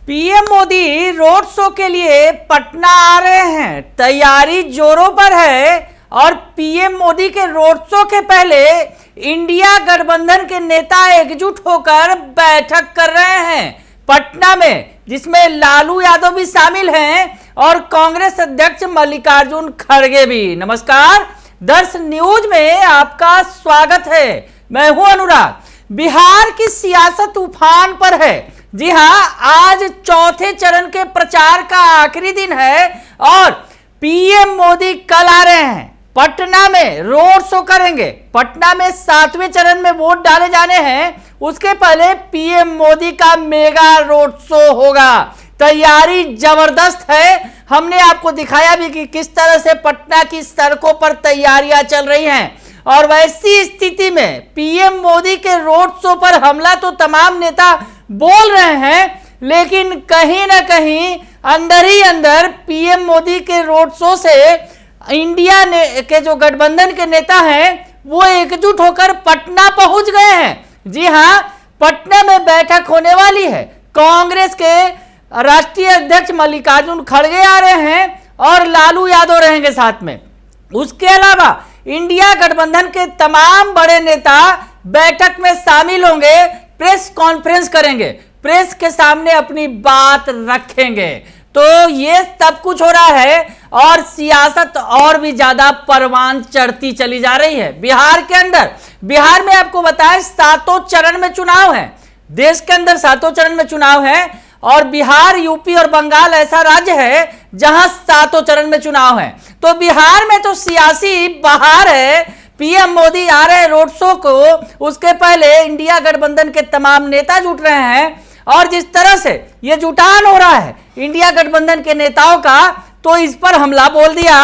PM Modi road show के लिए पटना आ रहे हैं। तैयारी जोरों पर है और पीएम मोदी के रोड शो के पहले इंडिया गठबंधन के नेता एकजुट होकर बैठक कर रहे हैं पटना में, जिसमें लालू यादव भी शामिल हैं और कांग्रेस अध्यक्ष मल्लिकार्जुन खड़गे भी। नमस्कार, दर्श न्यूज में आपका स्वागत है। मैं हूं अनुराग। बिहार की सियासत उफान पर है। जी हां, आज चौथे चरण के प्रचार का आखिरी दिन है और पीएम मोदी कल आ रहे हैं। पटना में रोड शो करेंगे। पटना में 7वें चरण में वोट डाले जाने हैं, उसके पहले पीएम मोदी का मेगा रोड शो होगा। तैयारी जबरदस्त है। हमने आपको दिखाया भी कि किस तरह से पटना की सड़कों पर तैयारियां चल रही हैं और वैसी स्थिति में पीएम मोदी के रोड शो पर हमला तो तमाम नेता बोल रहे हैं, लेकिन कहीं ना कहीं अंदर ही अंदर पीएम मोदी के रोड शो से इंडिया के जो गठबंधन के नेता हैं वो एकजुट होकर पटना पहुंच गए हैं। जी हां, पटना में बैठक होने वाली है। कांग्रेस के राष्ट्रीय अध्यक्ष मल्लिकार्जुन खड़गे आ रहे हैं और लालू यादव रहेंगे साथ में। उसके अलावा इंडिया गठबंधन के तमाम बड़े नेता बैठक में शामिल होंगे, प्रेस कॉन्फ्रेंस करेंगे, प्रेस के सामने अपनी बात रखेंगे। तो ये सब कुछ हो रहा है और सियासत और भी ज्यादा परवान चढ़ती चली जा रही है बिहार के अंदर। बिहार में आपको बताएं 7 चरण में चुनाव है। देश के अंदर 7 चरण में चुनाव है और बिहार, यूपी और बंगाल ऐसा राज्य है जहां 7 चरण में चुनाव है। तो बिहार में तो सियासी बहार है। पीएम मोदी आ रहे हैं रोड शो को, उसके पहले इंडिया गठबंधन के तमाम नेता जुट रहे हैं और जिस तरह से ये जुटान हो रहा है इंडिया गठबंधन के नेताओं का, तो इस पर हमला बोल दिया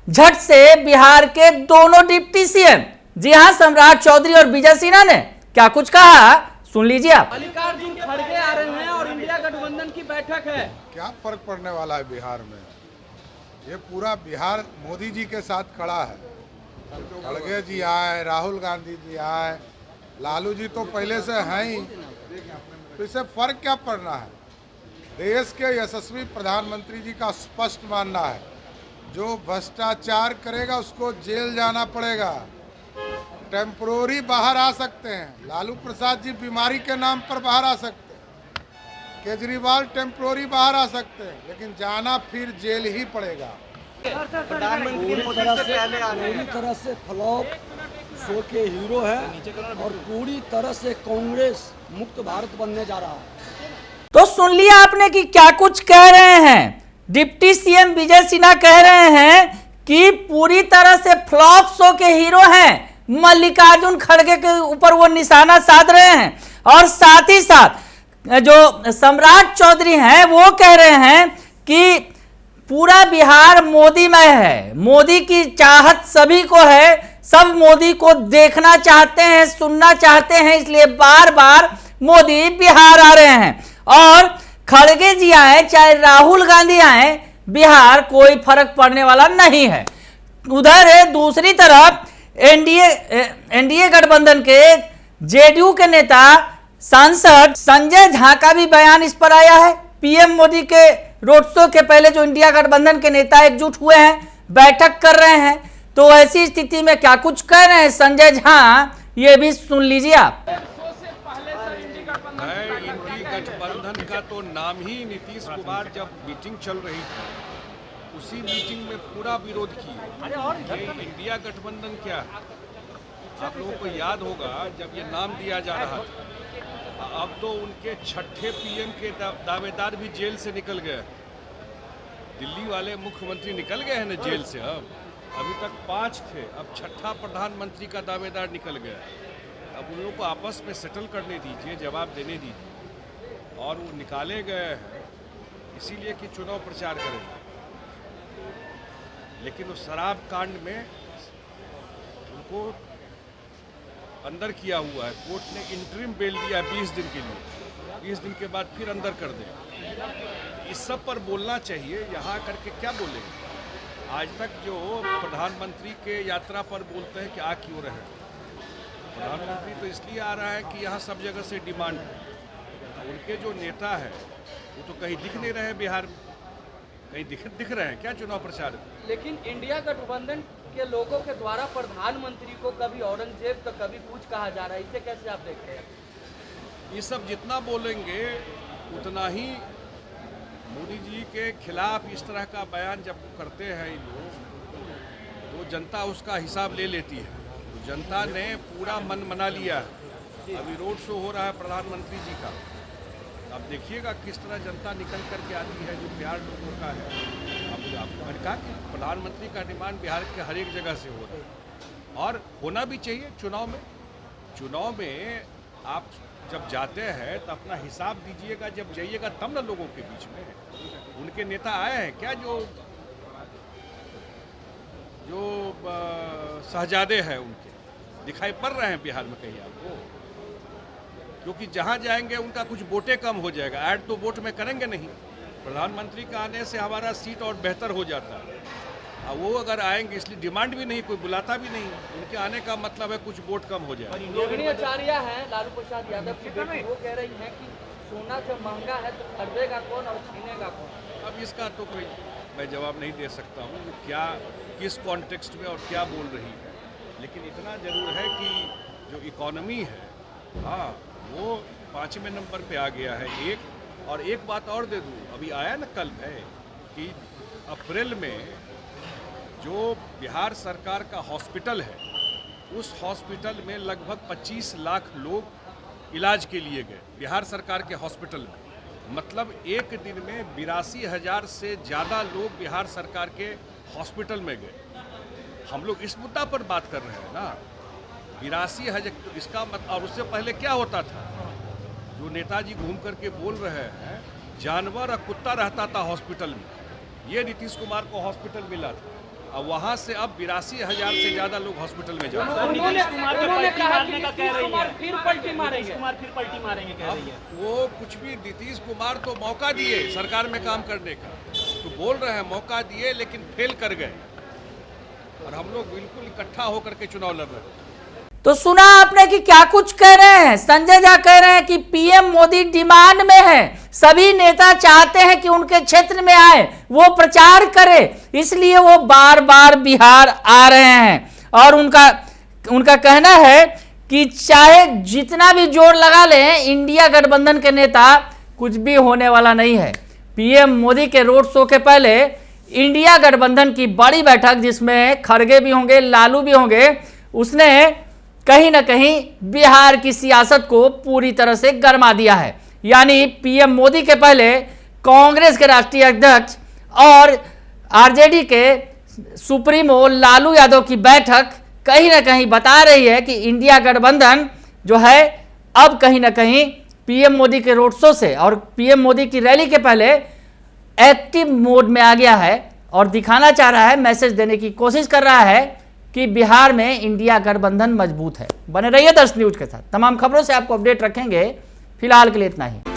झट से बिहार के दोनों डिप्टी सीएम। जी हां, सम्राट चौधरी और विजय सिन्हा ने क्या कुछ कहा, सुन लीजिए आप। मल्लिकार्जुन खड़गे आ रहे हैं और इंडिया गठबंधन की बैठक है। क्या फर्क पड़ने वाला है बिहार में? ये पूरा बिहार मोदी जी के साथ खड़ा है। खड़गे जी आए, राहुल गांधी जी आए, लालू जी तो पहले से हैं ही, तो इससे फर्क क्या पड़ना है? देश के यशस्वी प्रधानमंत्री जी का स्पष्ट मानना है, जो भ्रष्टाचार करेगा उसको जेल जाना पड़ेगा। टेम्पोररी बाहर आ सकते हैं, लालू प्रसाद जी बीमारी के नाम पर बाहर आ सकते हैं, केजरीवाल टेम्पोररी बाहर आ सकते हैं, लेकिन जाना फिर जेल ही पड़ेगा। प्रधानमंत्री मोदी से पहले आ रहे हैं। पूरी तरह से फ्लॉप शो के हीरो है और पूरी तरह से कांग्रेस मुक्त भारत बनने जा रहा है। तो सुन लिया आपने कि क्या कुछ कह रहे हैं। डिप्टी सीएम विजय सिन्हा कह रहे हैं कि पूरी तरह से फ्लॉप शो के हीरो हैं, मल्लिकार्जुन खड़गे के ऊपर वो निशाना साध रहे हैं और साथ ही साथ जो सम्राट चौधरी हैं वो कह रहे हैं कि पूरा बिहार मोदीमय है, मोदी की चाहत सभी को है, सब मोदी को देखना चाहते हैं, सुनना चाहते हैं, इसलिए बार बार मोदी बिहार आ रहे हैं। और खड़गे जी आए चाहे राहुल गांधी आए, बिहार कोई फर्क पड़ने वाला नहीं है। उधर है दूसरी तरफ एनडीए गठबंधन के जेडीयू के नेता सांसद संजय झा का भी बयान इस पर आया है। पीएम मोदी के रोड शो के पहले जो इंडिया गठबंधन के नेता एकजुट हुए हैं, बैठक कर रहे हैं, तो ऐसी स्थिति में क्या कुछ कह रहे हैं संजय झा, ये भी सुन लीजिए आप। इंडी गठबंधन का तो नाम ही नीतीश कुमार जब मीटिंग चल रही थी उसी मीटिंग में पूरा विरोध किए। ये इंडिया गठबंधन क्या है? आप लोगों को याद होगा जब ये नाम दिया जा रहा था, अब तो उनके 6ठे पीएम के दावेदार भी जेल से निकल गए। दिल्ली वाले मुख्यमंत्री निकल गए हैं ना जेल से। अब अभी तक 5 थे, अब 6ठा प्रधानमंत्री का दावेदार निकल गया। अब उन लोगों को आपस में सेटल करने दीजिए, जवाब देने दीजिए। और वो निकाले गए हैं इसीलिए कि चुनाव प्रचार करें, लेकिन उस शराब कांड में उनको अंदर किया हुआ है। कोर्ट ने इंटरिम बेल दिया 20 दिन के लिए, 20 दिन के बाद फिर अंदर कर दें। इस सब पर बोलना चाहिए। यहाँ करके क्या बोलेंगे? आज तक जो प्रधानमंत्री के यात्रा पर बोलते हैं कि आ क्यों रहे, प्रधानमंत्री तो इसलिए आ रहा है कि यहाँ सब जगह से डिमांड है। उनके जो नेता है वो तो कहीं दिख नहीं रहे बिहार में, कहीं दिख रहे हैं क्या चुनाव प्रचार? लेकिन इंडिया गठबंधन के लोगों के द्वारा प्रधानमंत्री को कभी औरंगजेब तो कभी कुछ कहा जा रहा है, इसे कैसे आप देख रहे हैं? ये सब जितना बोलेंगे उतना ही मोदी जी के खिलाफ इस तरह का बयान जब करते हैं ये लोग तो जनता उसका हिसाब ले लेती है। तो जनता ने पूरा मन मना लिया है। अभी रोड शो हो रहा है प्रधानमंत्री जी का, अब देखिएगा किस तरह जनता निकल करके आती है, जो प्यार लोगों का है। अब आपको मैंने कहा कि प्रधानमंत्री का डिमांड बिहार के हर एक जगह से हो रहा है और होना भी चाहिए। चुनाव में आप जब जाते हैं तो अपना हिसाब दीजिएगा, जब जाइएगा तब ना लोगों के बीच में। उनके नेता आए हैं क्या जो शहजादे हैं उनके दिखाई पड़ रहे हैं बिहार में कहीं आपको? क्योंकि जहां जाएंगे उनका कुछ वोटें कम हो जाएगा, ऐड तो वोट में करेंगे नहीं। प्रधानमंत्री का आने से हमारा सीट और बेहतर हो जाता है। अब वो अगर आएंगे इसलिए डिमांड भी नहीं, कोई बुलाता भी नहीं, उनके आने का मतलब है कुछ वोट कम हो जाए। योगिनी आचार्य हैं लालू प्रसाद यादव की बेटी, वो कह रही हैं कि सोना जब महंगा है तो खरीदेगा कौन और छीनेगा कौन? अब इसका तो कोई मैं जवाब नहीं दे सकता हूँ क्या किस कॉन्टेक्स्ट में और क्या बोल रही है, लेकिन इतना ज़रूर है कि जो इकोनॉमी है हाँ वो 5वें नंबर पे आ गया है। एक बात और दे दूँ, अभी आया ना कल है कि अप्रैल में जो बिहार सरकार का हॉस्पिटल है उस हॉस्पिटल में लगभग 25 लाख लोग इलाज के लिए गए बिहार सरकार के हॉस्पिटल में। मतलब एक दिन में 82,000 से ज़्यादा लोग बिहार सरकार के हॉस्पिटल में गए। हम लोग इस मुद्दा पर बात कर रहे हैं ना, 82,000। तो इसका मतलब, और उससे पहले क्या होता था जो नेताजी घूम करके बोल रहे हैं, जानवर और कुत्ता रहता था हॉस्पिटल में, ये नीतीश कुमार को हॉस्पिटल मिला था। और वहाँ से अब 82,000 से ज़्यादा लोग हॉस्पिटल में जा रहे हैं। नीतीश कुमार के पलटी मारने का कह रही है, फिर पलटी मारेंगे, फिर पलटी मारेंगे कह रही है। वो कुछ भी, नीतीश कुमार तो मौका दिए सरकार में काम करने का, तो बोल रहे हैं मौका दिए लेकिन फेल कर गए, और हम लोग बिल्कुल इकट्ठा होकर के चुनाव लड़ रहे हैं। तो सुना आपने कि क्या कुछ कह रहे हैं संजय झा। कह रहे हैं कि पीएम मोदी डिमांड में है, सभी नेता चाहते हैं कि उनके क्षेत्र में आए, वो प्रचार करे, इसलिए वो बार बार बिहार आ रहे हैं। और उनका कहना है कि चाहे जितना भी जोर लगा लें इंडिया गठबंधन के नेता, कुछ भी होने वाला नहीं है। पीएम मोदी के रोड शो के पहले इंडिया गठबंधन की बड़ी बैठक, जिसमें खड़गे भी होंगे, लालू भी होंगे, उसने कहीं ना कहीं बिहार की सियासत को पूरी तरह से गरमा दिया है। यानी पीएम मोदी के पहले कांग्रेस के राष्ट्रीय अध्यक्ष और आरजेडी के सुप्रीमो लालू यादव की बैठक कहीं ना कहीं बता रही है कि इंडिया गठबंधन जो है अब कहीं ना कहीं पीएम मोदी के रोड शो से और पीएम मोदी की रैली के पहले एक्टिव मोड में आ गया है और दिखाना चाह रहा है, मैसेज देने की कोशिश कर रहा है कि बिहार में इंडिया गठबंधन मजबूत है। बने रहिए दर्श न्यूज के साथ, तमाम खबरों से आपको अपडेट रखेंगे। फिलहाल के लिए इतना ही।